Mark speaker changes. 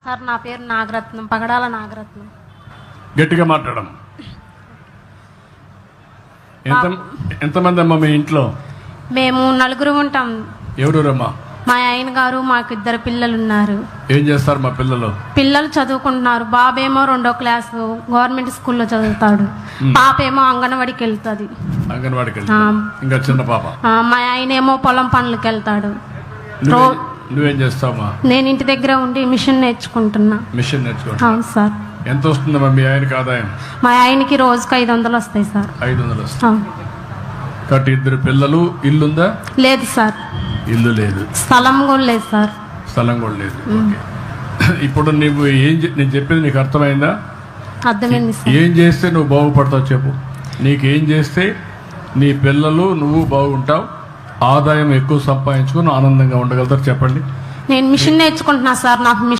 Speaker 1: Sir నా పేరు నాగరత్నం, పగడాల నాగరత్నం.
Speaker 2: గట్టిగా మాట్లాడమ్మా. ఎంతమంది అమ్మా మీ ఇంట్లో?
Speaker 1: మేము నలుగురు ఉంటాం.
Speaker 2: ఎవరమ్మా?
Speaker 1: మా ఆయన గారు, మాకు 2 పిల్లలు ఉన్నారు.
Speaker 2: ఏం చేస్తారు మా పిల్లలు?
Speaker 1: పిల్లలు చదువుకుంటున్నారు. బాబేమో 2వ క్లాసు గవర్నమెంట్ స్కూల్లో చదువుతాడు. పాపేమో అంగన్వాడికి వెళ్తుంది.
Speaker 2: అంగన్వాడికి ఇంకా చిన్న పాప.
Speaker 1: మా ఆయన ఏమో పొలం పనులకు వెళ్తాడు.
Speaker 2: నువ్వేం చేస్తావమ్మా?
Speaker 1: నేను ఇంటి దగ్గర ఉండి మిషన్ నేర్చుకుంటున్నా.
Speaker 2: మిషన్ నేర్చుకుంటా?
Speaker 1: అవును సార్.
Speaker 2: ఎంత వస్తుందమ్మా మీ ఆయనకి ఆదాయం?
Speaker 1: మా ఆయనకి రోజుకి 500 వస్తాయి సార్. 500
Speaker 2: వస్తాయి. కాబట్టి 2 పిల్లలు. ఇల్లుందా?
Speaker 1: లేదు సార్.
Speaker 2: ఇల్లు లేదు.
Speaker 1: స్థలం కూడా లేదు సార్.
Speaker 2: స్థలం కూడా లేదు. ఇప్పుడు నువ్వు నేను చెప్పేది నీకు అర్థమైందా?
Speaker 1: అర్థమైంది సార్.
Speaker 2: ఏం చేస్తే నువ్వు బాగుపడతావు చెప్పు. నీకేం చేస్తే నీ పిల్లలు నువ్వు బాగుంటావు, ఆదాయం ఎక్కువ సంపాదించుకుని ఆనందంగా ఉండగలుగుతారు చెప్పండి.
Speaker 1: నేను మిషన్ నేర్చుకుంటున్నా సార్. నాకు